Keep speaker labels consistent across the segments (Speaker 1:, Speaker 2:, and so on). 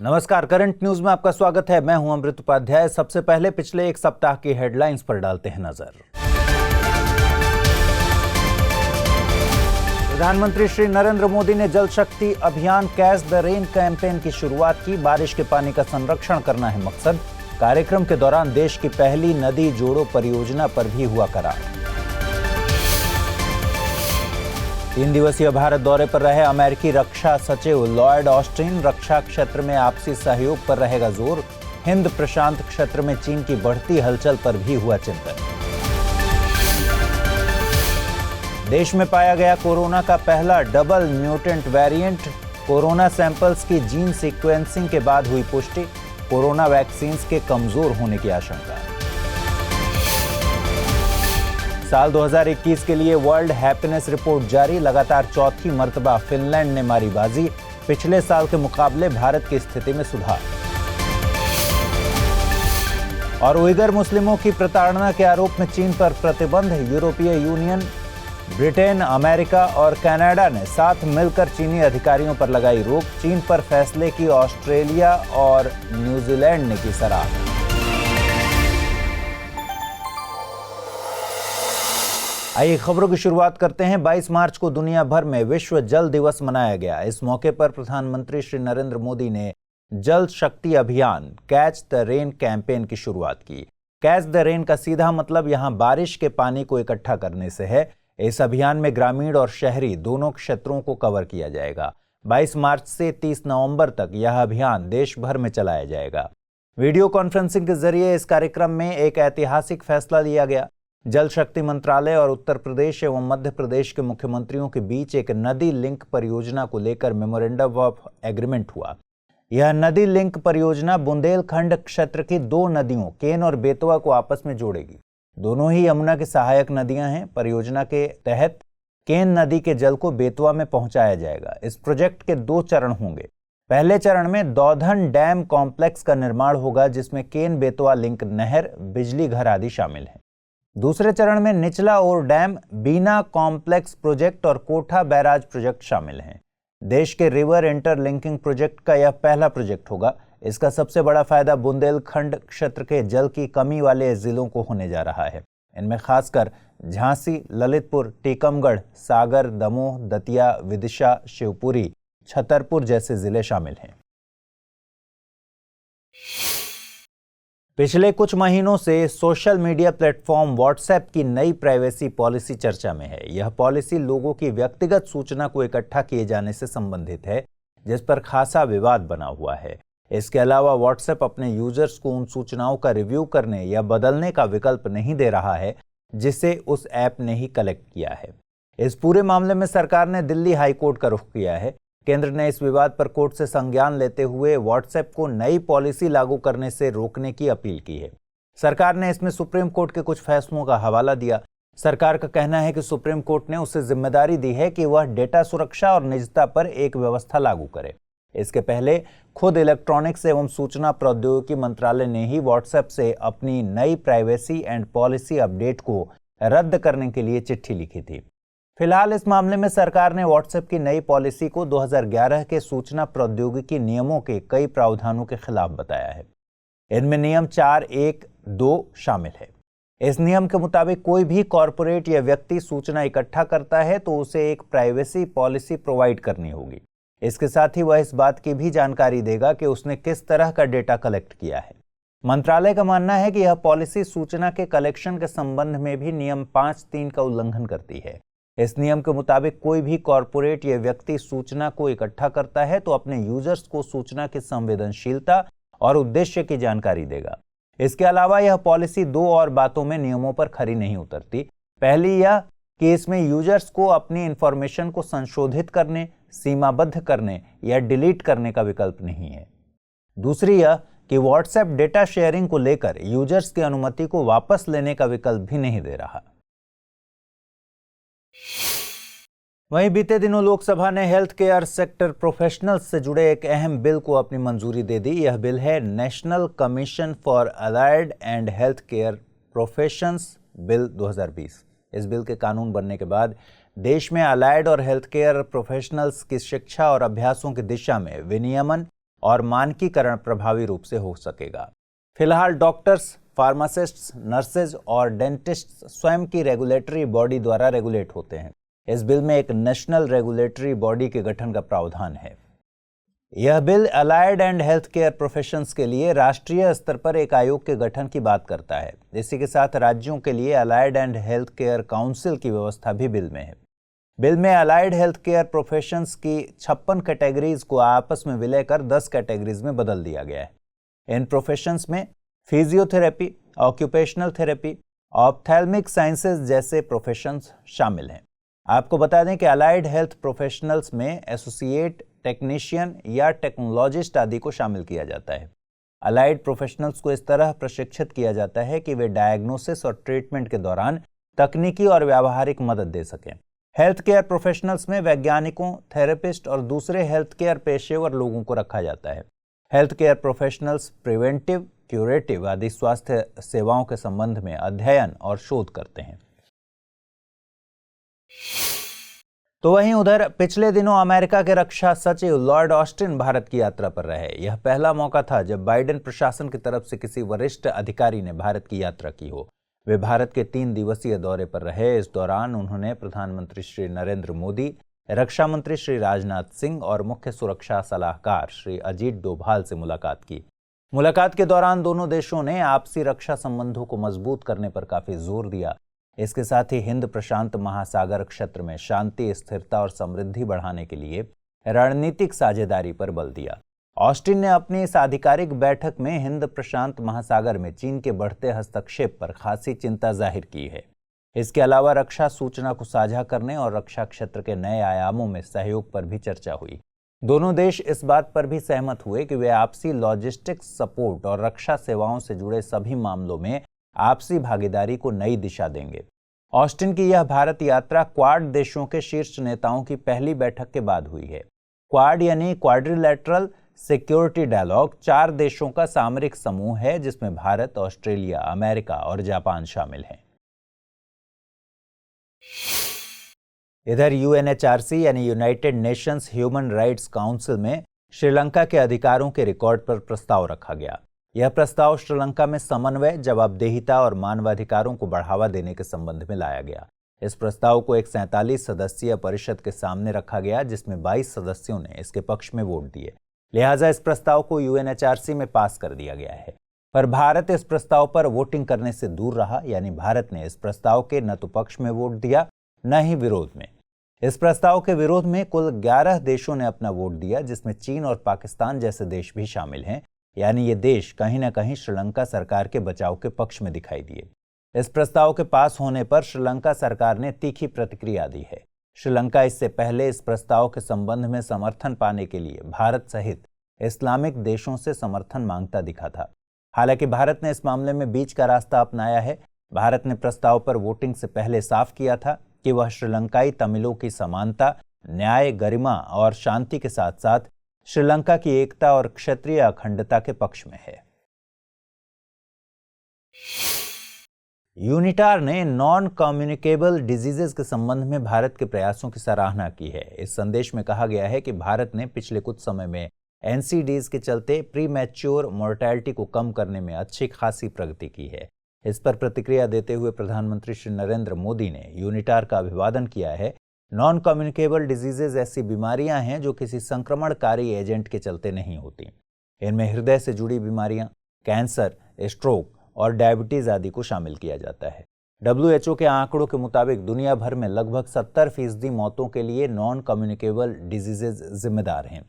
Speaker 1: नमस्कार, current news में आपका स्वागत है। मैं हूं अमृत उपाध्याय। सबसे पहले पिछले एक सप्ताह की हेडलाइंस पर डालते हैं नजर। प्रधानमंत्री श्री नरेंद्र मोदी ने जल शक्ति अभियान कैच द रेन कैंपेन की शुरुआत की। बारिश के पानी का संरक्षण करना है मकसद। कार्यक्रम के दौरान देश की पहली नदी जोड़ो परियोजना पर भी हुआ करार। 3 दिवसीय भारत दौरे पर रहे अमेरिकी रक्षा सचिव लॉयड ऑस्टिन। रक्षा क्षेत्र में आपसी सहयोग पर रहेगा जोर। हिंद प्रशांत क्षेत्र में चीन की बढ़ती हलचल पर भी हुआ चिंतन। देश में पाया गया कोरोना का पहला double mutant variant. Corona samples की जीन सीक्वेंसिंग के बाद हुई पुष्टि। कोरोना वैक्सीन्स के कमजोर होने की आशंका। साल 2021 के लिए वर्ल्ड हैप्पीनेस रिपोर्ट जारी। लगातार चौथी मर्तबा फिनलैंड ने मारी बाजी। पिछले साल के मुकाबले भारत की स्थिति में सुधार। और उइगर मुस्लिमों की प्रताड़ना के आरोप में चीन पर प्रतिबंध। यूरोपीय यूनियन, ब्रिटेन, अमेरिका और कनाडा ने साथ मिलकर चीनी अधिकारियों पर लगाई रोक। चीन पर फैसले की ऑस्ट्रेलिया और न्यूजीलैंड ने की सराहना। आइए खबरों की शुरुआत करते हैं। 22 मार्च को दुनिया भर में विश्व जल दिवस मनाया गया। इस मौके पर प्रधानमंत्री श्री नरेंद्र मोदी ने जल शक्ति अभियान कैच द रेन कैंपेन की शुरुआत की। कैच द रेन का सीधा मतलब यहां बारिश के पानी को इकट्ठा करने से है। इस अभियान में ग्रामीण और शहरी दोनों क्षेत्रों को कवर किया जाएगा। 22 मार्च से 30 नवंबर तक यह अभियान देश भर में चलाया जाएगा। वीडियो कॉन्फ्रेंसिंग के जरिए इस कार्यक्रम में एक ऐतिहासिक फैसला लिया गया। जल शक्ति मंत्रालय और उत्तर प्रदेश एवं मध्य प्रदेश के मुख्यमंत्रियों के बीच एक नदी लिंक परियोजना को लेकर मेमोरेंडम ऑफ एग्रीमेंट हुआ। यह नदी लिंक परियोजना बुंदेलखंड क्षेत्र की 2 नदियों केन और बेतवा को आपस में जोड़ेगी। दोनों ही यमुना की सहायक नदियां हैं। परियोजना के तहत केन नदी के जल को बेतवा में पहुंचाया जाएगा। इस प्रोजेक्ट के 2 चरण होंगे। पहले चरण में दौधन डैम कॉम्प्लेक्स का निर्माण होगा, जिसमें केन बेतवा लिंक नहर, बिजली घर आदि शामिल हैं। दूसरे चरण में निचला ओर डैम, बीना कॉम्प्लेक्स प्रोजेक्ट और कोठा बैराज प्रोजेक्ट शामिल हैं। देश के रिवर इंटरलिंकिंग प्रोजेक्ट का यह पहला प्रोजेक्ट होगा। इसका सबसे बड़ा फायदा बुंदेलखंड क्षेत्र के जल की कमी वाले जिलों को होने जा रहा है। इनमें खासकर झांसी, ललितपुर, टीकमगढ़, सागर, दमोह, दतिया, विदिशा, शिवपुरी, छतरपुर जैसे जिले शामिल हैं। पिछले कुछ महीनों से सोशल मीडिया प्लेटफॉर्म व्हाट्सएप की नई प्राइवेसी पॉलिसी चर्चा में है। यह पॉलिसी लोगों की व्यक्तिगत सूचना को इकट्ठा किए जाने से संबंधित है, जिस पर खासा विवाद बना हुआ है। इसके अलावा व्हाट्सएप अपने यूजर्स को उन सूचनाओं का रिव्यू करने या बदलने का विकल्प नहीं दे रहा है, जिसे उस ऐप ने ही कलेक्ट किया है। इस पूरे मामले में सरकार ने दिल्ली हाईकोर्ट का रुख किया है। केंद्र ने इस विवाद पर कोर्ट से संज्ञान लेते हुए व्हाट्सएप को नई पॉलिसी लागू करने से रोकने की अपील की है। सरकार ने इसमें सुप्रीम कोर्ट के कुछ फैसलों का हवाला दिया। सरकार का कहना है कि सुप्रीम कोर्ट ने उसे जिम्मेदारी दी है कि वह डेटा सुरक्षा और निजता पर एक व्यवस्था लागू करे। इसके पहले खुद इलेक्ट्रॉनिक्स एवं सूचना प्रौद्योगिकी मंत्रालय ने ही व्हाट्सएप से अपनी नई प्राइवेसी एंड पॉलिसी अपडेट को रद्द करने के लिए चिट्ठी लिखी थी। फिलहाल इस मामले में सरकार ने व्हाट्सएप की नई पॉलिसी को 2011 के सूचना प्रौद्योगिकी नियमों के कई प्रावधानों के खिलाफ बताया है। इनमें नियम 4.1.2 शामिल है। इस नियम के मुताबिक कोई भी कॉरपोरेट या व्यक्ति सूचना इकट्ठा करता है तो उसे एक प्राइवेसी पॉलिसी प्रोवाइड करनी होगी। इसके साथ ही वह इस बात की भी जानकारी देगा कि उसने किस तरह का डेटा कलेक्ट किया है। मंत्रालय का मानना है कि यह पॉलिसी सूचना के कलेक्शन के संबंध में भी नियम 5.3 का उल्लंघन करती है। इस नियम के मुताबिक कोई भी कॉरपोरेट या व्यक्ति सूचना को इकट्ठा करता है तो अपने यूजर्स को सूचना की संवेदनशीलता और उद्देश्य की जानकारी देगा। इसके अलावा यह पॉलिसी 2 और बातों में नियमों पर खरी नहीं उतरती। पहली यह कि इसमें यूजर्स को अपनी इंफॉर्मेशन को संशोधित करने, सीमाबद्ध करने या डिलीट करने का विकल्प नहीं है। दूसरी यह कि व्हाट्सएप डेटा शेयरिंग को लेकर यूजर्स की अनुमति को वापस लेने का विकल्प भी नहीं दे रहा। वहीं बीते दिनों लोकसभा ने हेल्थ केयर सेक्टर प्रोफेशनल्स से जुड़े एक अहम बिल को अपनी मंजूरी दे दी। यह बिल है national commission for allied and health care professions bill 2020। इस बिल के कानून बनने के बाद देश में अलाइड और हेल्थ केयर प्रोफेशनल्स की शिक्षा और अभ्यासों की दिशा में विनियमन, और मानकीकरण प्रभावी रूप से हो सकेगा। फिलहाल डॉक्टर्स, फार्मासिस्ट्स, नर्सेज और डेंटिस्ट स्वयं की रेगुलेटरी बॉडी द्वारा रेगुलेट होते हैं। इस बिल में एक नेशनल रेगुलेटरी बॉडी के गठन का प्रावधान है। यह bill allied and health care professions के लिए राष्ट्रीय स्तर पर एक आयोग के गठन की बात करता है। इसी के साथ राज्यों के लिए allied and health care council की व्यवस्था भी बिल में है। बिल में अलाइड हेल्थ केयर प्रोफेशंस की 56 कैटेगरीज को आपस में विलय कर 10 कैटेगरीज में बदल दिया गया है। इन प्रोफेशंस में physiotherapy, occupational therapy, ophthalmic sciences जैसे प्रोफेशंस शामिल हैं। आपको बता दें कि अलाइड हेल्थ प्रोफेशनल्स में एसोसिएट, टेक्नीशियन या टेक्नोलॉजिस्ट आदि को शामिल किया जाता है। अलाइड प्रोफेशनल्स को इस तरह प्रशिक्षित किया जाता है कि वे डायग्नोसिस और ट्रीटमेंट के दौरान तकनीकी और व्यावहारिक मदद दे सकें। हेल्थ केयर प्रोफेशनल्स में वैज्ञानिकों, थेरेपिस्ट और दूसरे हेल्थ केयर पेशेवर लोगों को रखा जाता है। Health care professionals preventive, curative आदि स्वास्थ्य सेवाओं के संबंध में अध्ययन और शोध करते हैं। तो वहीं उधर पिछले दिनों अमेरिका के रक्षा सचिव लॉर्ड ऑस्टिन भारत की यात्रा पर रहे। यह पहला मौका था जब बाइडेन प्रशासन की तरफ से किसी वरिष्ठ अधिकारी ने भारत की यात्रा की हो। वे भारत के 3 दिवसीय दौरे पर रहे। इस दौरान उन्होंने प्रधानमंत्री श्री नरेंद्र मोदी, रक्षा मंत्री श्री राजनाथ सिंह और मुख्य सुरक्षा सलाहकार श्री अजीत डोभाल से मुलाकात की। मुलाकात के दौरान दोनों देशों ने आपसी रक्षा संबंधों को मजबूत करने पर काफी जोर दिया। इसके साथ ही हिंद प्रशांत महासागर क्षेत्र में शांति, स्थिरता और समृद्धि बढ़ाने के लिए रणनीतिक साझेदारी पर बल दिया। ऑस्टिन ने अपनी इस आधिकारिक बैठक में हिंद प्रशांत महासागर में चीन के बढ़ते हस्तक्षेप पर खासी चिंता जाहिर की है। इसके अलावा रक्षा सूचना को साझा करने और रक्षा क्षेत्र के नए आयामों में सहयोग पर भी चर्चा हुई। दोनों देश इस बात पर भी सहमत हुए कि वे आपसी लॉजिस्टिक्स सपोर्ट और रक्षा सेवाओं से जुड़े सभी मामलों में आपसी भागीदारी को नई दिशा देंगे। ऑस्टिन की यह भारत यात्रा क्वाड देशों के शीर्ष नेताओं की पहली बैठक के बाद हुई है। क्वाड यानी क्वाड्रिलैटरल सिक्योरिटी डायलॉग 4 देशों का सामरिक समूह है जिसमें भारत, ऑस्ट्रेलिया, अमेरिका और जापान शामिल हैं। इधर यूएनएचआरसी यानी United Nations human rights council में श्रीलंका के अधिकारों के रिकॉर्ड पर प्रस्ताव रखा गया। यह प्रस्ताव श्रीलंका में समन्वय, जवाबदेहिता और मानवाधिकारों को बढ़ावा देने के संबंध में लाया गया। इस प्रस्ताव को एक 47 सदस्यीय परिषद के सामने रखा गया जिसमें 22 सदस्यों ने इसके पक्ष में वोट दिए। लिहाजा इस प्रस्ताव को यूएनएचआरसी में पास कर दिया गया है। पर भारत इस प्रस्ताव पर वोटिंग करने से दूर रहा, यानी भारत ने इस प्रस्ताव के न तो पक्ष में वोट दिया न ही विरोध में। इस प्रस्ताव के विरोध में कुल 11 देशों ने अपना वोट दिया जिसमें चीन और पाकिस्तान जैसे देश भी शामिल हैं, यानी ये देश कहीं न कहीं श्रीलंका सरकार के बचाव के पक्ष में दिखाई दिए। इस प्रस्ताव के पास होने पर श्रीलंका सरकार ने तीखी प्रतिक्रिया दी है। श्रीलंका इससे पहले इस प्रस्ताव के संबंध में समर्थन पाने के लिए भारत सहित इस्लामिक देशों से समर्थन मांगता दिखा था। हालांकि भारत ने इस मामले में बीच का रास्ता अपनाया है। भारत ने प्रस्ताव पर वोटिंग से पहले साफ किया था कि वह श्रीलंकाई तमिलों की समानता, न्याय, गरिमा और शांति के साथ साथ श्रीलंका की एकता और क्षेत्रीय अखंडता के पक्ष में है। यूनिटार ने नॉन कम्युनिकेबल डिजीजेस के संबंध में भारत के प्रयासों की सराहना की है। इस संदेश में कहा गया है कि भारत ने पिछले कुछ समय में एनसीडीज के चलते प्री मैच्योर मोर्टेलिटी को कम करने में अच्छी खासी प्रगति की है। इस पर प्रतिक्रिया देते हुए प्रधानमंत्री श्री नरेंद्र मोदी ने यूनिटार का अभिवादन किया है। नॉन कम्युनिकेबल डिजीजेज ऐसी बीमारियां हैं जो किसी संक्रमणकारी एजेंट के चलते नहीं होती। इनमें हृदय से जुड़ी बीमारियां, कैंसर, स्ट्रोक और डायबिटीज आदि को शामिल किया जाता है। WHO के आंकड़ों के मुताबिक दुनिया भर में लगभग 70% मौतों के लिए नॉन कम्युनिकेबल डिजीजेज जिम्मेदार हैं।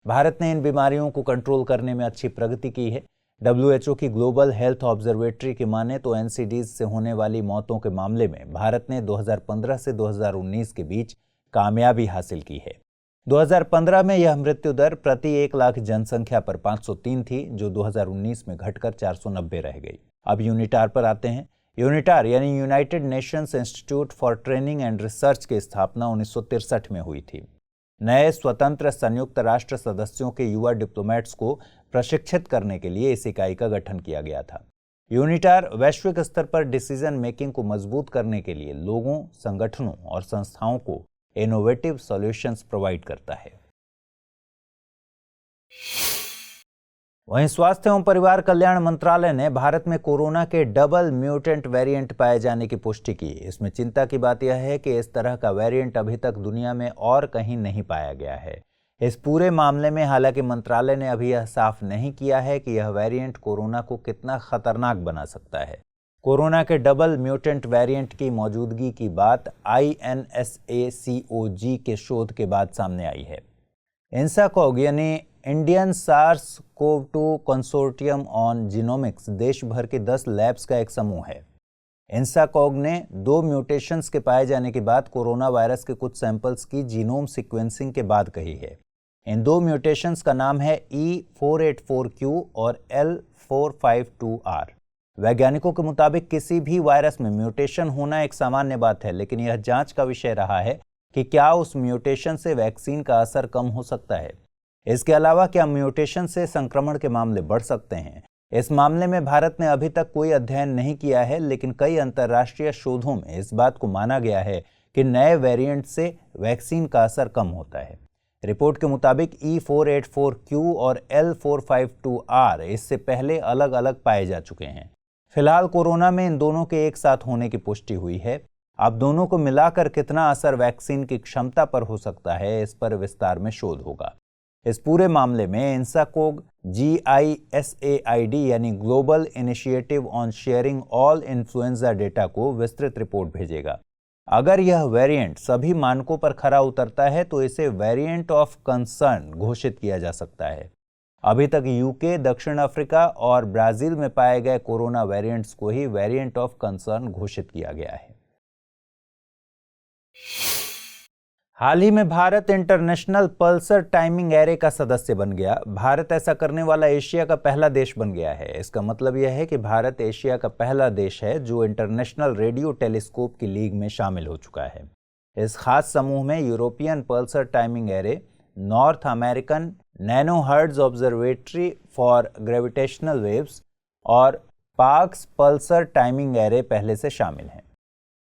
Speaker 1: भारत ने इन बीमारियों को कंट्रोल करने में अच्छी प्रगति की है। WHO की ग्लोबल हेल्थ ऑब्जर्वेटरी की माने तो एनसीडीज से होने वाली मौतों के मामले में भारत ने 2015 से 2019 के बीच कामयाबी हासिल की है। 2015 में यह मृत्यु दर प्रति 1 लाख जनसंख्या पर 503 थी, जो 2019 में घटकर 490 रह गई। अब यूनिटार पर आते हैं। यूनिटार यानी United Nations institute for training and research की स्थापना 1963 में हुई थी। नए स्वतंत्र संयुक्त राष्ट्र सदस्यों के युवा डिप्लोमेट्स को प्रशिक्षित करने के लिए इस इकाई का गठन किया गया था। यूनिटार वैश्विक स्तर पर डिसीजन मेकिंग को मजबूत करने के लिए लोगों, संगठनों और संस्थाओं को इनोवेटिव सॉल्यूशंस प्रोवाइड करता है। वहीं स्वास्थ्य एवं परिवार कल्याण मंत्रालय ने भारत में कोरोना के डबल म्यूटेंट वेरिएंट पाए जाने की पुष्टि की। इसमें चिंता की बात यह है कि इस तरह का वेरिएंट अभी तक दुनिया में और कहीं नहीं पाया गया है। इस पूरे मामले में हालांकि मंत्रालय ने अभी यह साफ नहीं किया है कि यह वेरिएंट कोरोना को कितना खतरनाक बना सकता है। कोरोना के डबल म्यूटेंट वेरिएंट की मौजूदगी की बात INSACOG के शोध के बाद सामने आई है। INSACOG यानी Indian SARS-CoV-2 consortium on genomics देश भर के 10 लैब्स का एक समूह है। INSACOG ने 2 म्यूटेशंस के पाए जाने की बात कोरोना वायरस के कुछ सैंपल्स की जीनोम सीक्वेंसिंग के बाद कही है। इन 2 म्यूटेशंस का नाम है E484Q और L452R। वैज्ञानिकों के मुताबिक किसी भी वायरस में म्यूटेशन होना एक सामान्य बात है, लेकिन यह जांच का विषय रहा है कि क्या उस म्यूटेशन से वैक्सीन का असर कम हो सकता है। इसके अलावा क्या म्यूटेशन से संक्रमण के मामले बढ़ सकते हैं। इस मामले में भारत ने अभी तक कोई अध्ययन नहीं किया है, लेकिन कई अंतर्राष्ट्रीय शोधों में इस बात को माना गया है कि नए वेरिएंट से वैक्सीन का असर कम होता है। रिपोर्ट के मुताबिक E484Q और L452R इससे पहले अलग अलग पाए जा चुके हैं। फिलहाल कोरोना में इन दोनों के एक साथ होने की पुष्टि हुई है। अब दोनों को मिलाकर कितना असर वैक्सीन की क्षमता पर हो सकता है, इस पर विस्तार में शोध होगा। इस पूरे मामले में INSACOG GISAID यानी global initiative on sharing all influenza data को विस्तृत रिपोर्ट भेजेगा। अगर यह वेरिएंट सभी मानकों पर खरा उतरता है तो इसे वेरिएंट ऑफ कंसर्न घोषित किया जा सकता है। अभी तक UK, दक्षिण अफ्रीका और ब्राजील में पाए गए कोरोना वेरिएंट्स को ही वेरिएंट ऑफ कंसर्न घोषित किया गया है। हाल ही में Bharat international Pulsar timing array का सदस्य बन गया। भारत ऐसा करने वाला एशिया का पहला देश बन गया है। इसका मतलब यह है कि भारत एशिया का पहला देश है जो इंटरनेशनल रेडियो टेलीस्कोप की लीग में शामिल हो चुका है। इस खास समूह में European Pulsar timing array, north American nano hertz observatory for gravitational waves और पार्क्स पल्सर टाइमिंग एरे पहले से शामिल हैं।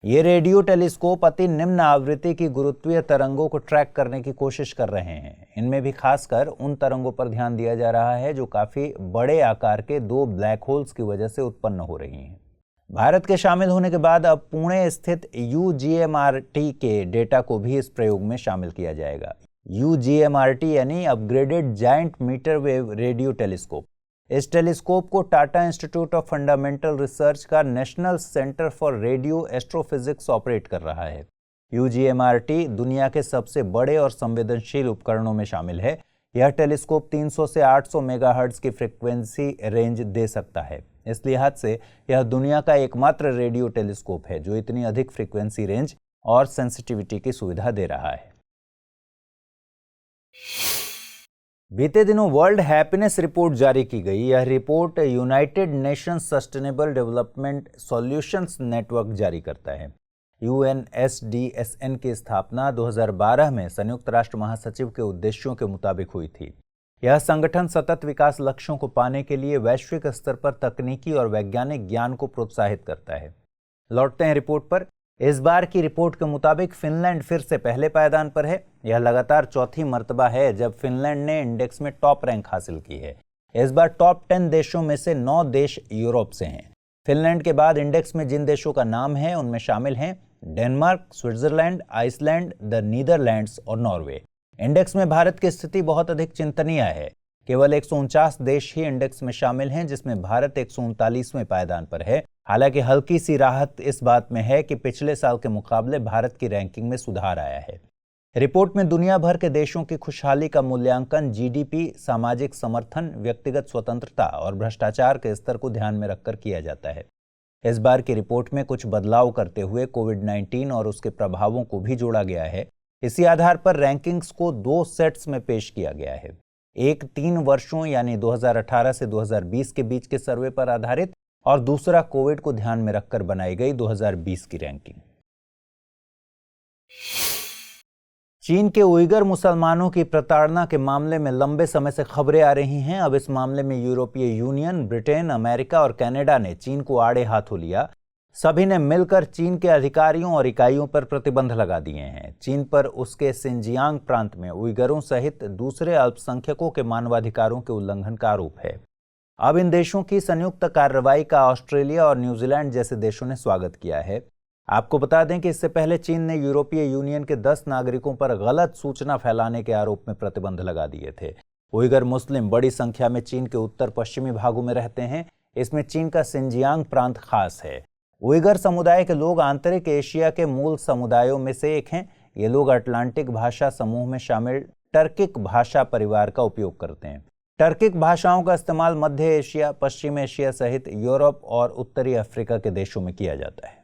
Speaker 1: ये रेडियो टेलीस्कोप अति निम्न आवृत्ति की गुरुत्वीय तरंगों को ट्रैक करने की कोशिश कर रहे हैं। इनमें भी खासकर उन तरंगों पर ध्यान दिया जा रहा है जो काफी बड़े आकार के 2 ब्लैक होल्स की वजह से उत्पन्न हो रही हैं। भारत के शामिल होने के बाद अब पुणे स्थित UGMRT के डेटा को भी इस प्रयोग में शामिल किया जाएगा। UGMRT यानी upgraded giant metre wave radio telescope. इस टेलीस्कोप को Tata Institute of Fundamental Research का National Centre for Radio Astrophysics operate कर रहा है। UGMRT दुनिया के सबसे बड़े और संवेदनशील उपकरणों में शामिल है। यह टेलीस्कोप 300 से 800 मेगाहर्ट्ज की फ्रीक्वेंसी रेंज दे सकता है। इस लिहाज से यह दुनिया का एकमात्र रेडियो टेलीस्कोप है जो इतनी अधिक फ्रीक्वेंसी रेंज और सेंसिटिविटी की सुविधा दे रहा है। बीते दिनों वर्ल्ड हैप्पीनेस रिपोर्ट जारी की गई। यह report United Nations sustainable development solutions network जारी करता है। UNSDSN की स्थापना 2012 में संयुक्त राष्ट्र महासचिव के उद्देश्यों के मुताबिक हुई थी। यह संगठन सतत विकास लक्ष्यों को पाने के लिए वैश्विक स्तर पर तकनीकी और वैज्ञानिक ज्ञान को प्रोत्साहित करता है। लौटते हैं रिपोर्ट पर। इस बार की रिपोर्ट के मुताबिक फिनलैंड फिर से पहले पायदान पर है। यह लगातार चौथी मर्तबा है जब फिनलैंड ने इंडेक्स में टॉप रैंक हासिल की है। इस बार टॉप 10 देशों में से 9 देश यूरोप से हैं। फिनलैंड के बाद इंडेक्स में जिन देशों का नाम है उनमें शामिल हैं Denmark, Switzerland, Iceland, the Netherlands और नॉर्वे। इंडेक्स में भारत की स्थिति बहुत अधिक चिंतनीय है। केवल 149 देश ही इंडेक्स में शामिल हैं, जिसमें भारत 139वें पायदान पर है। हालांकि हल्की सी राहत इस बात में है कि पिछले साल के मुकाबले भारत की रैंकिंग में सुधार आया है। रिपोर्ट में दुनिया भर के देशों की खुशहाली का मूल्यांकन GDP, सामाजिक समर्थन, व्यक्तिगत स्वतंत्रता और भ्रष्टाचार के स्तर को ध्यान में रखकर किया जाता है। इस बार की रिपोर्ट में कुछ बदलाव करते हुए कोविड-19 और उसके प्रभावों को भी जोड़ा गया है। इसी आधार पर रैंकिंग्स को 2 सेट्स में पेश किया गया है। एक 3 वर्षों यानी 2018 से 2020 के बीच के सर्वे पर आधारित और दूसरा कोविड को ध्यान में रखकर बनाई गई 2020 की रैंकिंग। चीन के उइगर मुसलमानों की प्रताड़ना के मामले में लंबे समय से खबरें आ रही हैं। अब इस मामले में यूरोपीय यूनियन, ब्रिटेन, अमेरिका और कनाडा ने चीन को आड़े हाथों लिया। सभी ने मिलकर चीन के अधिकारियों और इकाइयों पर प्रतिबंध लगा दिए हैं। चीन पर उसके सिंजियांग प्रांत में उइगरों सहित दूसरे अल्पसंख्यकों के मानवाधिकारों के उल्लंघन का आरोप है। अब इन देशों की संयुक्त कार्रवाई का ऑस्ट्रेलिया और न्यूजीलैंड जैसे देशों ने स्वागत किया है। आपको बता दें कि इससे पहले चीन ने यूरोपीय यूनियन के 10 नागरिकों पर गलत सूचना फैलाने के आरोप में प्रतिबंध लगा दिए थे। उइगर मुस्लिम बड़ी संख्या में चीन के उत्तर पश्चिमी भागों में रहते हैं। इसमें चीन का सिंजियांग प्रांत खास है। उइगर समुदाय के लोग आंतरिक एशिया के मूल समुदायों में से एक हैं। ये लोग अटलांटिक भाषा समूह में शामिल टर्किक भाषा परिवार का उपयोग करते हैं। टर्किक भाषाओं का इस्तेमाल मध्य एशिया, पश्चिम एशिया सहित यूरोप और उत्तरी अफ्रीका के देशों में किया जाता है।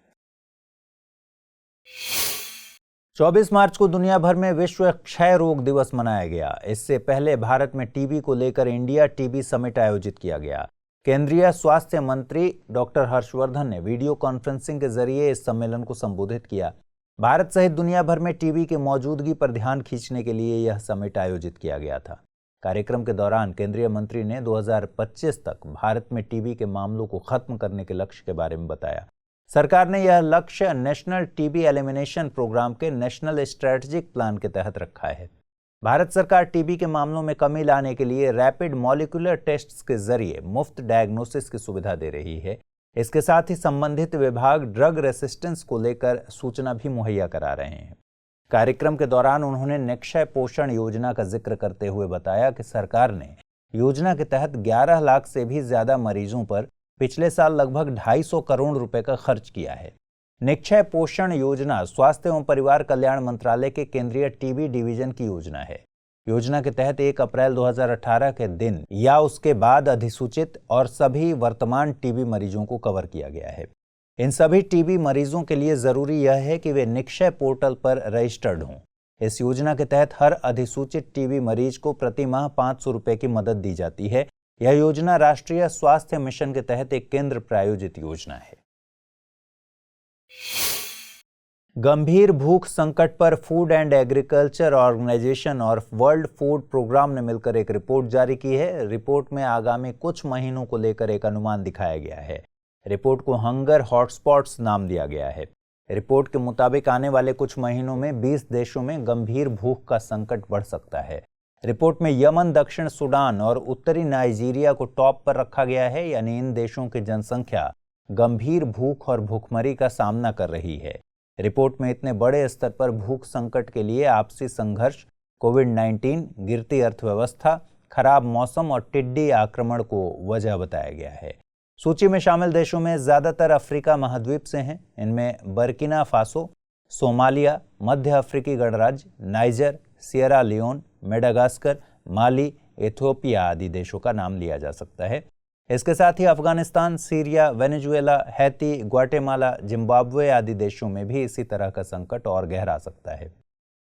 Speaker 1: 24 मार्च को दुनिया भर में विश्व क्षय रोग दिवस मनाया गया। इससे पहले भारत में टीबी को लेकर इंडिया टीबी समिट आयोजित किया गया। केंद्रीय स्वास्थ्य मंत्री डॉक्टर हर्षवर्धन ने वीडियो कॉन्फ्रेंसिंग के जरिए इस सम्मेलन को संबोधित किया। भारत सहित दुनिया भर में टीबी की मौजूदगी पर ध्यान खींचने के लिए यह समिट आयोजित किया गया था। कार्यक्रम के दौरान केंद्रीय मंत्री ने 2025 तक भारत में टीबी के मामलों को खत्म करने के लक्ष्य के बारे में बताया। सरकार ने यह लक्ष्य नेशनल टीबी एलिमिनेशन प्रोग्राम के नेशनल स्ट्रेटेजिक प्लान के तहत रखा है। भारत सरकार टीबी के मामलों में कमी लाने के लिए रैपिड मॉलिक्यूलर टेस्ट्स के जरिए मुफ्त डायग्नोसिस की सुविधा दे रही है। इसके साथ ही संबंधित विभाग ड्रग रेसिस्टेंस को लेकर सूचना भी मुहैया करा रहे हैं। कार्यक्रम के दौरान उन्होंने निक्षय पोषण योजना का जिक्र करते हुए बताया कि सरकार ने योजना के तहत 11 लाख से भी ज्यादा मरीजों पर पिछले साल लगभग 250 करोड़ रुपए का खर्च किया है। निक्षय पोषण योजना स्वास्थ्य एवं परिवार कल्याण मंत्रालय के केंद्रीय टीबी डिवीजन की योजना है। योजना के तहत 1 अप्रैल 2018 के दिन या उसके बाद अधिसूचित और सभी वर्तमान टीबी मरीजों को कवर किया गया है। इन सभी टीबी मरीजों के लिए जरूरी यह है कि वे निक्षय पोर्टल पर रजिस्टर्ड हों। इस योजना के तहत हर अधिसूचित टीबी मरीज को प्रति माह 500 रुपए की मदद दी जाती है। यह योजना राष्ट्रीय स्वास्थ्य मिशन के तहत एक केंद्र प्रायोजित योजना है। गंभीर भूख संकट पर फूड एंड एग्रीकल्चर ऑर्गेनाइजेशन और वर्ल्ड फूड प्रोग्राम ने मिलकर एक रिपोर्ट जारी की है। रिपोर्ट में आगामी कुछ महीनों को लेकर एक अनुमान दिखाया गया है। रिपोर्ट को हंगर हॉटस्पॉट्स नाम दिया गया है। रिपोर्ट के मुताबिक आने वाले कुछ महीनों में 20 देशों में गंभीर भूख का संकट बढ़ सकता है। रिपोर्ट में यमन, दक्षिण सूडान और उत्तरी नाइजीरिया को टॉप पर रखा गया है, यानी इन देशों की जनसंख्या गंभीर भूख और भूखमरी का सामना कर रही है। रिपोर्ट में इतने बड़े स्तर पर भूख संकट के लिए आपसी संघर्ष, कोविड-19, गिरती अर्थव्यवस्था, खराब मौसम और टिड्डी आक्रमण को वजह बताया गया है। सूची में शामिल देशों में ज्यादातर अफ्रीका महाद्वीप से हैं। इनमें बर्किना फासो, सोमालिया, मध्य अफ्रीकी गणराज्य, नाइजर, सियरा लियोन, मेडागास्कर, माली, इथियोपिया आदि देशों का नाम लिया जा सकता है। इसके साथ ही Afghanistan, Syria, Venezuela, Haiti, Guatemala, Zimbabwe आदि देशों में भी इसी तरह का संकट और गहरा सकता है।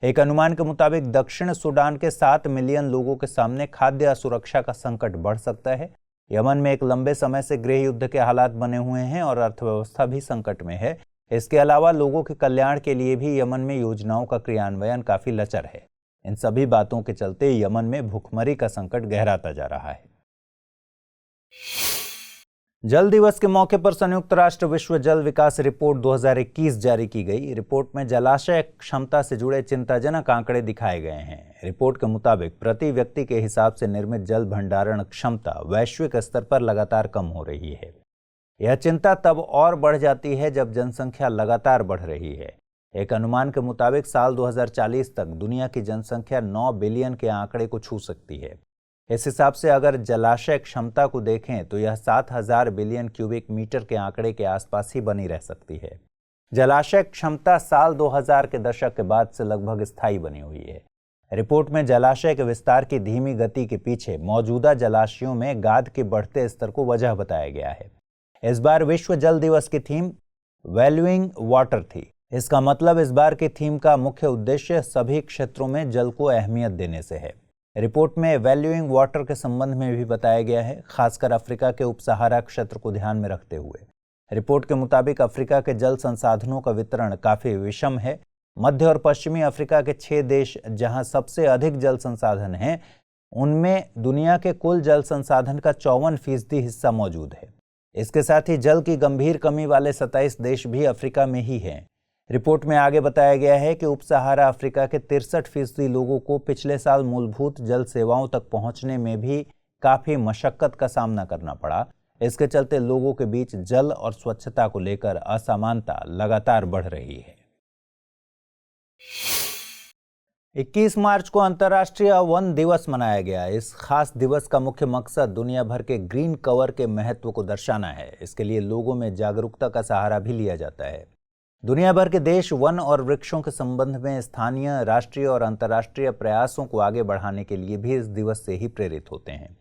Speaker 1: एक अनुमान के मुताबिक दक्षिण सूडान के 7 मिलियन लोगों के सामने खाद्य असुरक्षा का संकट बढ़ सकता है। यमन में एक लंबे समय से गृह युद्ध के हालात बने हुए हैं और अर्थव्यवस्था भी संकट में है। इसके अलावा लोगों के कल्याण के लिए भी यमन में योजनाओं का क्रियान्वयन काफी लचर है। इन सभी बातों के चलते यमन में भूखमरी का संकट गहराता जा रहा है। जल दिवस के मौके पर संयुक्त राष्ट्र विश्व जल विकास रिपोर्ट 2021 जारी की गई। रिपोर्ट में जलाशय क्षमता से जुड़े चिंताजनक आंकड़े दिखाए गए हैं। रिपोर्ट के मुताबिक प्रति व्यक्ति के हिसाब से निर्मित जल भंडारण क्षमता वैश्विक स्तर पर लगातार कम हो रही है। यह चिंता तब और बढ़ जाती है जब जनसंख्या लगातार बढ़ रही है। एक अनुमान के मुताबिक साल 2040 तक दुनिया की जनसंख्या 9 बिलियन के आंकड़े को छू सकती है। इस हिसाब से अगर जलाशय क्षमता को देखें तो यह 7000 बिलियन क्यूबिक मीटर के आंकड़े के आसपास ही बनी रह सकती है। जलाशय क्षमता साल 2000 के दशक के बाद से लगभग स्थायी बनी हुई है। रिपोर्ट में जलाशय के विस्तार की धीमी गति के पीछे मौजूदा जलाशयों में गाद के बढ़ते स्तर को वजह बताया गया है। इस बार विश्व जल दिवस की थीम वैल्यूइंग वाटर थी। इसका मतलब इस बार की थीम का मुख्य उद्देश्य सभी क्षेत्रों में जल को अहमियत देने से है। रिपोर्ट में वैल्यूइंग वाटर के संबंध में भी बताया गया है, खासकर अफ्रीका के उपसहारा क्षेत्र को ध्यान में रखते हुए। रिपोर्ट के मुताबिक अफ्रीका के जल संसाधनों का वितरण काफी विषम है। मध्य और पश्चिमी अफ्रीका के 6 देश जहां सबसे अधिक जल संसाधन हैं, उनमें दुनिया के कुल जल संसाधन का 54% हिस्सा मौजूद है। इसके साथ ही जल की गंभीर कमी वाले 27 देश भी अफ्रीका में ही हैं। रिपोर्ट में आगे बताया गया है कि उपसहारा अफ्रीका के 63% लोगों को पिछले साल मूलभूत जल सेवाओं तक पहुंचने में भी काफी मशक्कत का सामना करना पड़ा। इसके चलते लोगों के बीच जल और स्वच्छता को लेकर असमानता लगातार बढ़ रही है। 21 मार्च को अंतर्राष्ट्रीय वन दिवस मनाया गया। इस खास दिवस का मुख्य मकसद दुनिया भर के ग्रीन कवर के महत्व को दर्शाना है। इसके लिए लोगों में जागरूकता का सहारा भी लिया जाता है। दुनिया भर के देश वन और वृक्षों के संबंध में स्थानीय, राष्ट्रीय और अंतर्राष्ट्रीय प्रयासों को आगे बढ़ाने के लिए भी इस दिवस से ही प्रेरित होते हैं।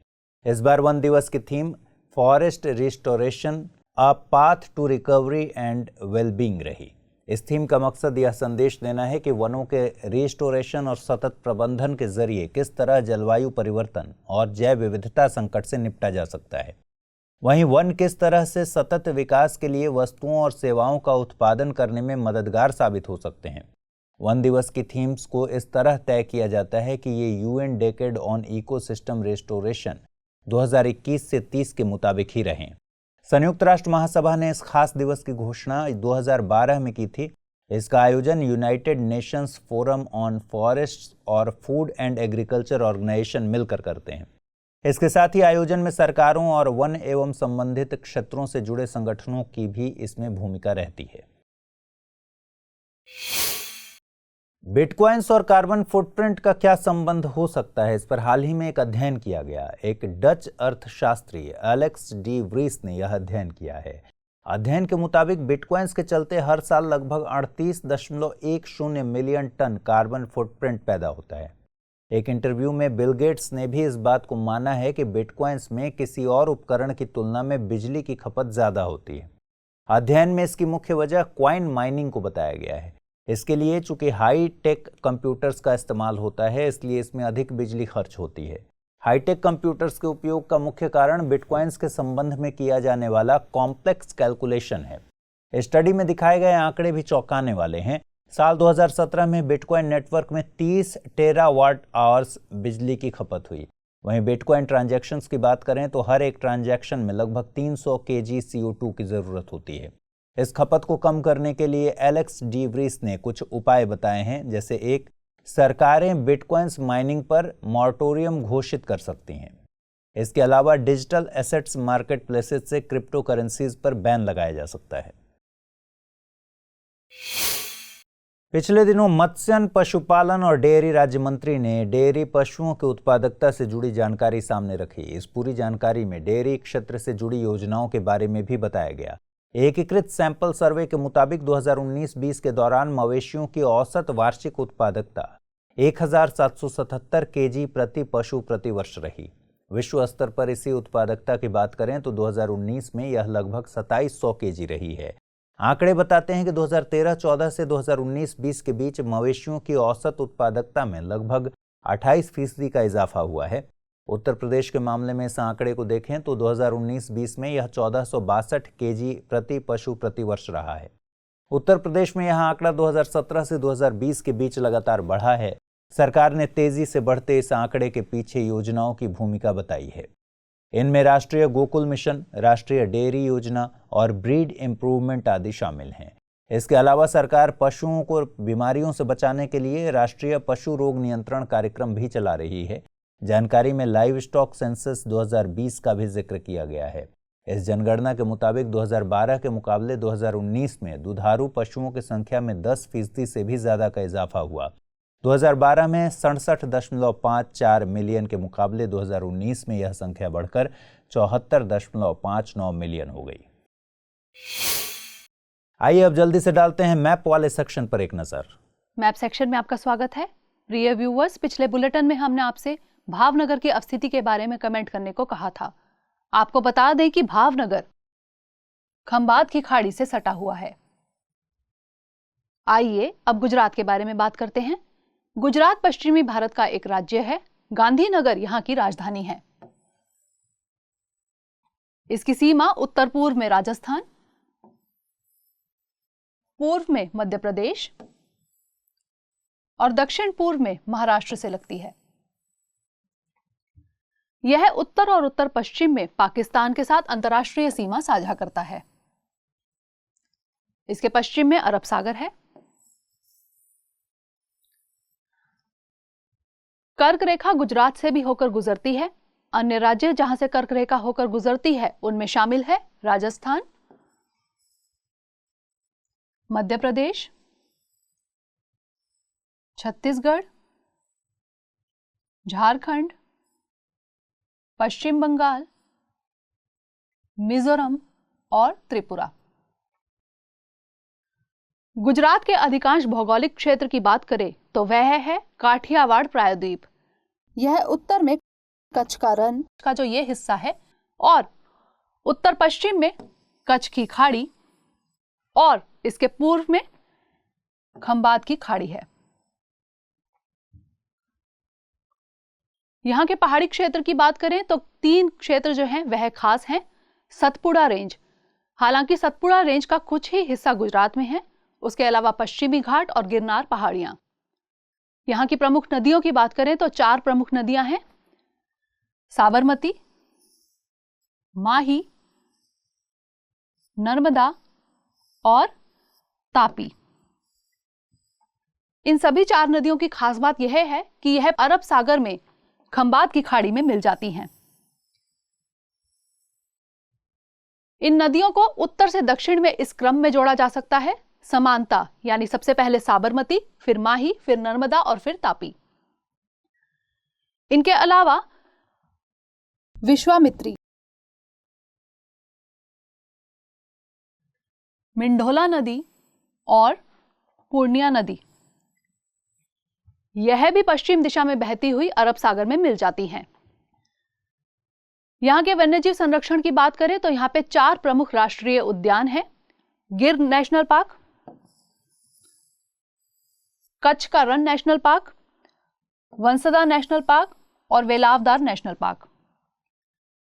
Speaker 1: इस बार वन दिवस की theme forest restoration, a path to recovery and wellbeing रही। इस थीम का मकसद यह संदेश देना है कि वनों के रिस्टोरेशन और सतत प्रबंधन के जरिए किस तरह जलवायु परिवर्तन और जैव विविधता संकट से निपटा जा सकता है। वहीं वन किस तरह से सतत विकास के लिए वस्तुओं और सेवाओं का उत्पादन करने में मददगार साबित हो सकते हैं। वन दिवस की थीम्स को इस तरह तय किया जाता है कि ये UN decade on ecosystem restoration 2021 से 30 के मुताबिक ही रहें। संयुक्त राष्ट्र महासभा ने इस खास दिवस की घोषणा 2012 में की थी। इसका आयोजन United Nations forum on forests और फूड एंड एग्रीकल्चर ऑर्गेनाइजेशन मिलकर करते हैं। इसके साथ ही आयोजन में सरकारों और वन एवं संबंधित क्षेत्रों से जुड़े संगठनों की भी इसमें भूमिका रहती है। बिटकॉइंस और कार्बन फुटप्रिंट का क्या संबंध हो सकता है, इस पर हाल ही में एक अध्ययन किया गया। एक डच अर्थशास्त्री एलेक्स डी व्रीस ने यह अध्ययन किया है। अध्ययन के मुताबिक बिटकॉइंस के चलते हर साल लगभग 38.10 मिलियन टन कार्बन फुटप्रिंट पैदा होता है। एक इंटरव्यू में बिल गेट्स ने भी इस बात को माना है कि बिटकॉइंस में किसी और उपकरण की तुलना में बिजली की खपत ज्यादा होती है। अध्ययन में इसकी मुख्य वजह कॉइन माइनिंग को बताया गया है। इसके लिए चूंकि हाई टेक कंप्यूटर्स का इस्तेमाल होता है, इसलिए इसमें अधिक बिजली खर्च होती है। हाईटेक कंप्यूटर्स के उपयोग का मुख्य कारण बिटकॉइंस के संबंध में किया जाने वाला कॉम्प्लेक्स कैलकुलेशन है। स्टडी में दिखाए गए आंकड़े भी चौंकाने वाले हैं। साल 2017 में बिटकॉइन नेटवर्क में 30 टेरावाट आवर्स बिजली की खपत हुई। वहीं बिटकॉइन ट्रांजैक्शंस की बात करें तो हर एक ट्रांजैक्शन में लगभग 300 kg CO2 की जरूरत होती है। इस खपत को कम करने के लिए एलेक्स डी व्रीस ने कुछ उपाय बताए हैं, जैसे एक, सरकारें बिटकॉइंस माइनिंग पर मॉर्टोरियम घोषित कर सकती हैं। इसके अलावा डिजिटल एसेट्स मार्केट प्लेसेस से क्रिप्टो करेंसीज पर बैन लगाया जा सकता है। पिछले दिनों मत्स्य, पशुपालन और डेयरी राज्य मंत्री ने डेयरी पशुओं की उत्पादकता से जुड़ी जानकारी सामने रखी। इस पूरी जानकारी में डेयरी क्षेत्र से जुड़ी योजनाओं के बारे में भी बताया गया। एकीकृत सैंपल सर्वे के मुताबिक 2019-20 के दौरान मवेशियों की औसत वार्षिक उत्पादकता 1777 kg प्रति पशु प्रति वर्ष रही। विश्व स्तर पर इसी उत्पादकता की बात करें तो 2019 में यह लगभग 2700 kg रही है। आंकड़े बताते हैं कि 2013-14 से 2019-20 के बीच मवेशियों की औसत उत्पादकता में लगभग 28% का इजाफा हुआ है। उत्तर प्रदेश के मामले में इस आंकड़े को देखें तो 2019-20 में यह 1462 kg प्रति पशु प्रति वर्ष रहा है। उत्तर प्रदेश में यह आंकड़ा 2017 से 2020 के बीच लगातार बढ़ा है। सरकार ने तेजी से बढ़ते इस आंकड़े के पीछे योजनाओं की भूमिका बताई है। इनमें राष्ट्रीय गोकुल मिशन, राष्ट्रीय डेयरी योजना और ब्रीड इंप्रूवमेंट आदि शामिल हैं। इसके अलावा सरकार पशुओं को बीमारियों से बचाने के लिए राष्ट्रीय पशु रोग नियंत्रण कार्यक्रम भी चला रही है। जानकारी में लाइव स्टॉक सेंसस 2020 का भी जिक्र किया गया है। इस जनगणना के मुताबिक 2012 के मुकाबले 2019 में दुधारू पशुओं की संख्या में 10% से भी ज्यादा का इजाफा हुआ। 2012 में 67.54 मिलियन के मुकाबले 2019 में यह संख्या बढ़कर 74.59 मिलियन हो गई। आइए अब जल्दी से डालते हैं मैप वाले सेक्शन पर एक नजर।
Speaker 2: मैप सेक्शन में आपका स्वागत है। प्रिय व्यूअर्स, पिछले बुलेटिन में हमने आपसे भावनगर की अवस्थिति के बारे में कमेंट करने को कहा था। आपको बता दें कि भावनगर खंबात की खाड़ी से सटा हुआ है। आइए अब गुजरात के बारे में बात करते हैं। गुजरात पश्चिमी भारत का एक राज्य है। गांधीनगर यहां की राजधानी है। इसकी सीमा उत्तर पूर्व में राजस्थान, पूर्व में मध्य प्रदेश और दक्षिण पूर्व में महाराष्ट्र से लगती है। यह उत्तर और उत्तर पश्चिम में पाकिस्तान के साथ अंतर्राष्ट्रीय सीमा साझा करता है। इसके पश्चिम में अरब सागर है। कर्क रेखा गुजरात से भी होकर गुजरती है। अन्य राज्य जहां से कर्क रेखा होकर गुजरती है उनमें शामिल है राजस्थान, मध्य प्रदेश, छत्तीसगढ़, झारखंड, पश्चिम बंगाल, मिजोरम और त्रिपुरा। गुजरात के अधिकांश भौगोलिक क्षेत्र की बात करें तो वह है काठियावाड़ प्रायद्वीप। यह उत्तर में कच्छ का रण का जो ये हिस्सा है और उत्तर पश्चिम में कच्छ की खाड़ी और इसके पूर्व में खंबात की खाड़ी है। यहां के पहाड़ी क्षेत्र की बात करें तो 3 क्षेत्र जो हैं वह खास हैं। सतपुड़ा रेंज, हालांकि सतपुड़ा रेंज का कुछ ही हिस्सा गुजरात में है, उसके अलावा पश्चिमी घाट और गिरनार पहाड़ियां। यहां की प्रमुख नदियों की बात करें तो 4 प्रमुख नदियां हैं, साबरमती, माही, नर्मदा और तापी। इन सभी 4 नदियों की खास बात यह है कि यह अरब सागर में खंबात की खाड़ी में मिल जाती हैं। इन नदियों को उत्तर से दक्षिण में इस क्रम में जोड़ा जा सकता है, समानता, यानी सबसे पहले साबरमती, फिर माही, फिर नर्मदा और फिर तापी। इनके अलावा विश्वामित्री, मिंढोला नदी और पूर्णिया नदी, यह भी पश्चिम दिशा में बहती हुई अरब सागर में मिल जाती हैं। यहां के वन्यजीव संरक्षण की बात करें तो यहां पे 4 प्रमुख राष्ट्रीय उद्यान हैं, गिर नेशनल पार्क, कच्छ का रण national park, Vansda national park और वेलावदार नेशनल पार्क।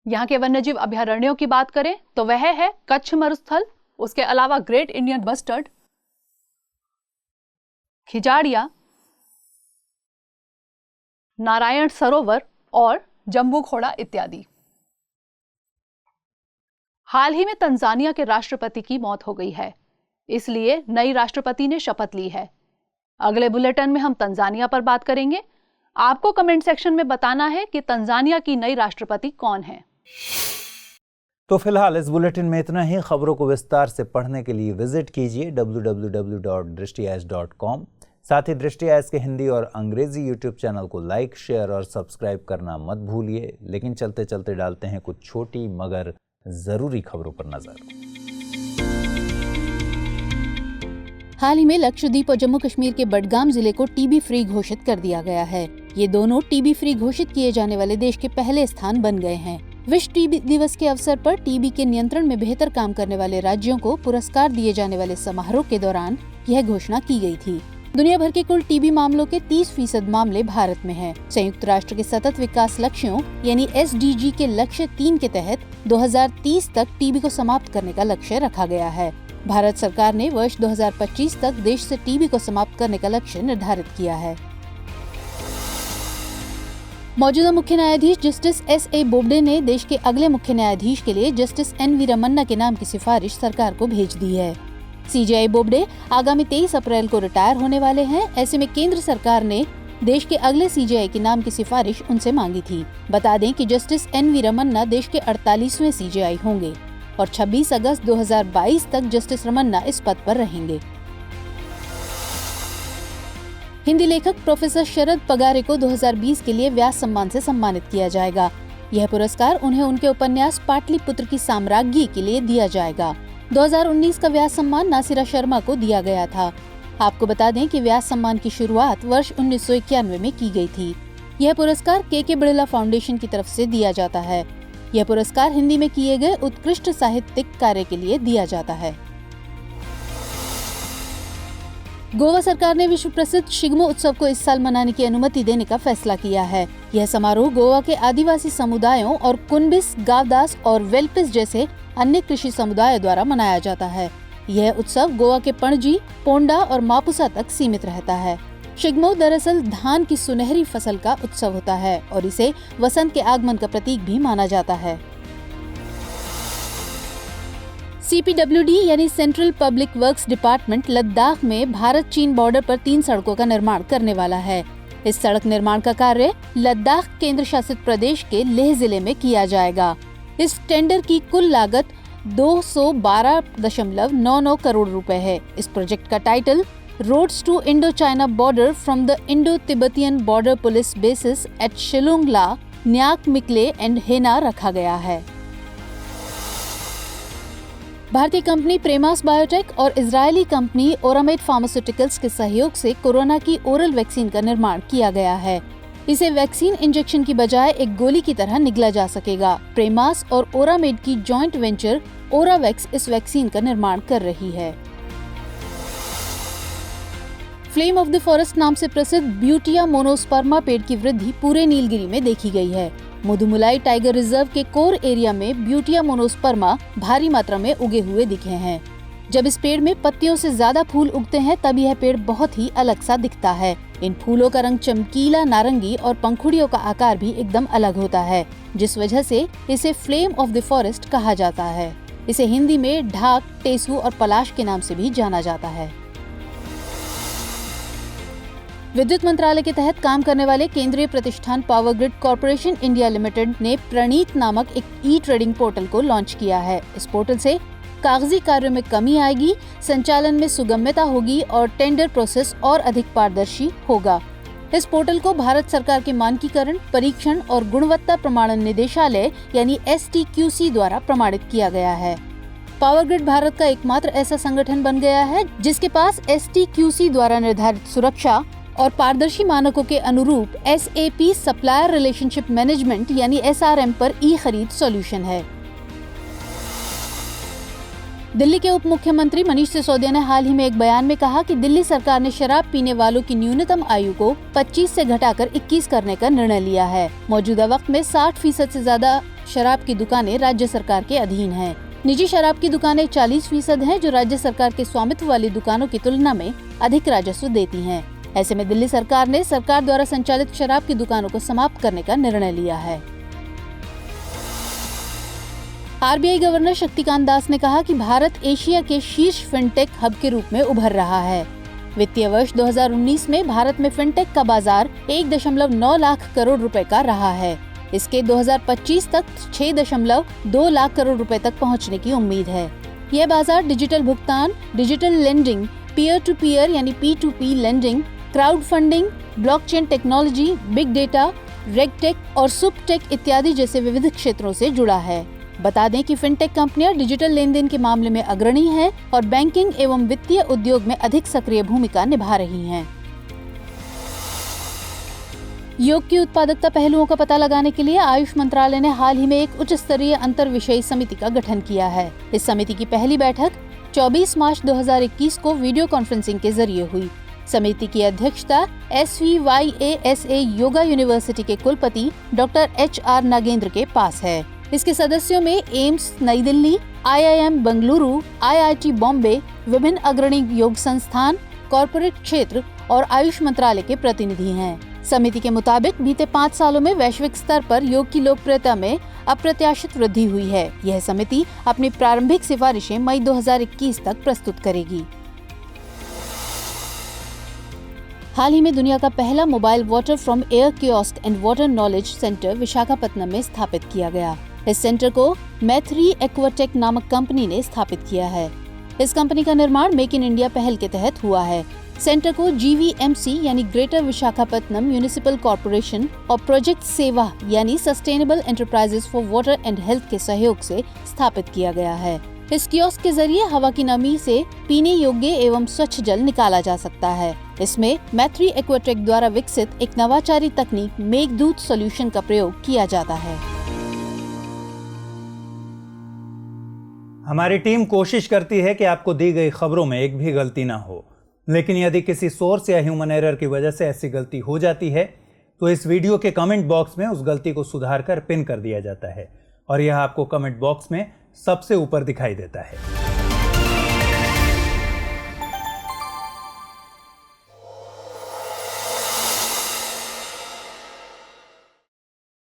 Speaker 2: यहां के वन्यजीव अभयारण्यों की बात करें तो वह है कच्छ मरुस्थल, उसके अलावा great Indian bustard, Khijadia, Narayan Sarovar और जम्बू घोड़ा इत्यादि। हाल ही में तंजानिया के राष्ट्रपति की मौत हो गई है, इसलिए नई राष्ट्रपति ने शपथ ली है। अगले बुलेटिन में हम तंजानिया पर बात करेंगे। आपको कमेंट सेक्शन में बताना है कि तंजानिया की नई राष्ट्रपति कौन है।
Speaker 1: तो फिलहाल इस बुलेटिन में इतना ही। खबरों को विस्तार से पढ़ने के लिए विजिट कीजिए www.drishtieyes.com। साथ ही दृष्टि आइज के हिंदी और अंग्रेजी यूट्यूब चैनल को लाइक, शेयर और सब्सक्राइब करना मत भूलिए। लेकिन चलते चलते डालते हैं कुछ छोटी मगर जरूरी खबरों पर नजर।
Speaker 3: हाल ही में लक्षद्वीप और जम्मू कश्मीर के बडगाम जिले को टीबी फ्री घोषित कर दिया गया है। ये दोनों टीबी फ्री घोषित किए जाने वाले देश के पहले स्थान बन गए हैं। विश्व टीबी दिवस के अवसर पर टीबी के नियंत्रण में बेहतर काम करने वाले राज्यों को पुरस्कार दिए जाने वाले समारोह के दौरान यह घोषणा की गई थी। दुनिया भर के कुल टीबी मामलों के 30% मामले भारत में हैं। संयुक्त राष्ट्र के सतत विकास लक्ष्यों यानी SDG के लक्ष्य 3 के तहत 2030 तक टीबी को समाप्त करने का लक्ष्य रखा गया है। भारत सरकार ने वर्ष 2025 तक देश से टीबी को समाप्त करने का लक्ष्य निर्धारित किया है। मौजूदा मुख्य न्यायाधीश जस्टिस S.A. बोबडे ने देश के अगले मुख्य न्यायाधीश के लिए जस्टिस N.V. रमन्ना के नाम की सिफारिश सरकार को भेज दी है। CJI बोबडे आगामी 23 अप्रैल को रिटायर होने वाले हैं। ऐसे में केंद्र सरकार ने देश के अगले CJI के नाम की सिफारिश उनसे मांगी थी। बता दें कि जस्टिस N.V. रमन्ना देश के 48वें CJI होंगे और 26 अगस्त 2022 तक जस्टिस रमन्ना इस पद पर रहेंगे। हिंदी लेखक प्रोफेसर शरद पगारे को 2020 के लिए व्यास सम्मान से सम्मानित किया जाएगा। यह पुरस्कार उन्हें उनके उपन्यास पाटलिपुत्र की साम्राज्ञी के लिए दिया जाएगा। 2019 का व्यास सम्मान नासिरा शर्मा को दिया गया था। आपको बता दें कि व्यास सम्मान की शुरुआत वर्ष 1991 में की गई थी। यह पुरस्कार के बिड़ला फाउंडेशन की तरफ से दिया जाता है। यह पुरस्कार हिंदी में किए गए उत्कृष्ट साहित्यिक कार्य के लिए दिया जाता है। गोवा सरकार ने विश्व प्रसिद्ध शिग्मो उत्सव को इस साल मनाने की अनुमति देने का फैसला किया है। यह समारोह गोवा के आदिवासी समुदायों और कुनबिस, गावदास और वेल्पिस जैसे अन्य कृषि समुदायों द्वारा मनाया जाता है। यह उत्सव गोवा के पणजी, पोंडा और मापुसा तक सीमित रहता है। शिग्मो दरअसल धान की सुनहरी फसल का उत्सव होता है और इसे वसंत के आगमन का प्रतीक भी माना जाता है। CPWD यानी central public works department Ladakh में भारत चीन बॉर्डर पर 3 सड़कों का निर्माण करने वाला है। इस सड़क निर्माण का कार्य लद्दाख केंद्र शासित प्रदेश के लेह जिले में किया जाएगा। इस टेंडर की कुल लागत 212.99 करोड़ रुपए है। इस प्रोजेक्ट का title roads to Indo China border from the Indo Tibetan border police bases at शिलोंगला, न्याक मिकले एंड हेना रखा गया है। भारतीय कंपनी प्रेमास बायोटेक और इजरायली कंपनी ओरामेड फार्मास्यूटिकल्स के सहयोग से कोरोना की ओरल वैक्सीन का निर्माण किया गया है। इसे वैक्सीन इंजेक्शन की बजाय एक गोली की तरह निगला जा सकेगा। प्रेमास और ओरामेड की जॉइंट वेंचर ओरावैक्स इस वैक्सीन का निर्माण कर रही है। फ्लेम ऑफ द फॉरेस्ट नाम से प्रसिद्ध ब्यूटिया मोनोस्पर्मा पेड़ की वृद्धि पूरे नीलगिरी में देखी गई है। मुदुमुलाई टाइगर रिजर्व के कोर एरिया में ब्यूटिया मोनोस्पर्मा भारी मात्रा में उगे हुए दिखे हैं। जब इस पेड़ में पत्तियों से ज्यादा फूल उगते हैं तब यह पेड़ बहुत ही अलग सा दिखता है। इन फूलों का रंग चमकीला नारंगी और पंखुड़ियों का आकार भी एकदम अलग होता है, जिस वजह से इसे फ्लेम ऑफ द फॉरेस्ट कहा जाता है। इसे हिंदी में ढाक, टेसू और पलाश के नाम से भी जाना जाता है। विद्युत मंत्रालय के तहत काम करने वाले केंद्रीय प्रतिष्ठान power grid corporation India limited ने प्रणीत नामक एक ई ट्रेडिंग पोर्टल को लॉन्च किया है। इस पोर्टल से कागजी कार्यों में कमी आएगी, संचालन में सुगम्यता होगी और टेंडर प्रोसेस और अधिक पारदर्शी होगा। इस पोर्टल को भारत सरकार के मानकीकरण, परीक्षण और गुणवत्ता प्रमाणन निदेशालय यानी STQC द्वारा प्रमाणित किया गया है। पावर ग्रिड भारत का एकमात्र ऐसा संगठन बन गया है जिसके पास STQC द्वारा निर्धारित सुरक्षा और पारदर्शी मानकों के अनुरूप SAP सप्लायर रिलेशनशिप मैनेजमेंट यानी SRM पर ई-खरीद सॉल्यूशन है। दिल्ली के उप मुख्यमंत्री मनीष सिसोदिया ने हाल ही में एक बयान में कहा कि दिल्ली सरकार ने शराब पीने वालों की न्यूनतम आयु को 25 से घटाकर 21 करने का निर्णय लिया है। मौजूदा वक्त में 60% से ज्यादा शराब की दुकानें राज्य सरकार के अधीन हैं। निजी शराब की दुकानें 40% हैं, जो राज्य सरकार के स्वामित्व वाली दुकानों की तुलना में अधिक राजस्व देती हैं। ऐसे में दिल्ली सरकार ने सरकार द्वारा संचालित शराब की दुकानों को समाप्त करने का निर्णय लिया है। RBI गवर्नर शक्तिकांत दास ने कहा कि भारत एशिया के शीर्ष फिनटेक हब के रूप में उभर रहा है। वित्तीय वर्ष 2019 में भारत में फिनटेक का बाजार 1.9 लाख करोड़ रुपए का रहा है। इसके 2025 तक 6.2 लाख करोड़ रुपए तक पहुंचने की उम्मीद है। यह बाजार डिजिटल भुगतान, digital lending, peer to peer यानी P2P lending, crowd funding, blockchain technology, big data, regtech और सुपटेक इत्यादि जैसे विविध क्षेत्रों से जुड़ा है। बता दें कि फिनटेक कंपनियां डिजिटल लेन देन के मामले में अग्रणी हैं और बैंकिंग एवं वित्तीय उद्योग में अधिक सक्रिय भूमिका निभा रही हैं। योग की उत्पादकता पहलुओं का पता लगाने के लिए आयुष मंत्रालय ने हाल ही में एक उच्च स्तरीय अंतर विषयी समिति का गठन किया है। इस समिति की पहली बैठक 24 मार्च 2021 को वीडियो कॉन्फ्रेंसिंग के जरिए हुई। समिति की अध्यक्षता SVYASA योगा यूनिवर्सिटी के कुलपति डॉक्टर HR नागेंद्र के पास है। इसके सदस्यों में एम्स नई दिल्ली, IIM बेंगलुरु, IIT बॉम्बे, विभिन्न अग्रणी योग संस्थान, कॉरपोरेट क्षेत्र और आयुष मंत्रालय के प्रतिनिधि हैं। समिति के मुताबिक बीते 5 सालों में वैश्विक स्तर पर योग की लोकप्रियता में अप्रत्याशित वृद्धि हुई है। यह समिति अपनी प्रारंभिक सिफारिशें मई 2021 तक प्रस्तुत करेगी। हाल ही में दुनिया का पहला mobile water from air kiosk and water knowledge centre Visakhapatnam में स्थापित किया गया। इस सेंटर को मैथ्री एक्वाटेक नामक कंपनी ने स्थापित किया है। इस कंपनी का निर्माण मेक इन इंडिया पहल के तहत हुआ है। सेंटर को GVMC यानी ग्रेटर विशाखापत्तनम म्यूनिसिपल कॉर्पोरेशन और प्रोजेक्ट सेवा यानी sustainable enterprises for water and health के सहयोग से स्थापित किया गया है। इस कियोस्क के जरिए हवा की नमी से पीने योग्य एवं स्वच्छ जल निकाला जा सकता है। इसमें मैथ्री एक्वाटेक द्वारा विकसित एक नवाचारी तकनीक मेघदूत सॉल्यूशन का प्रयोग किया जाता है।
Speaker 1: हमारी टीम कोशिश करती है कि आपको दी गई खबरों में एक भी गलती ना हो, लेकिन यदि किसी सोर्स या ह्यूमन एरर की वजह से ऐसी गलती हो जाती है तो इस वीडियो के कमेंट बॉक्स में उस गलती को सुधार कर पिन कर दिया जाता है और यह आपको कमेंट बॉक्स में सबसे ऊपर दिखाई देता है।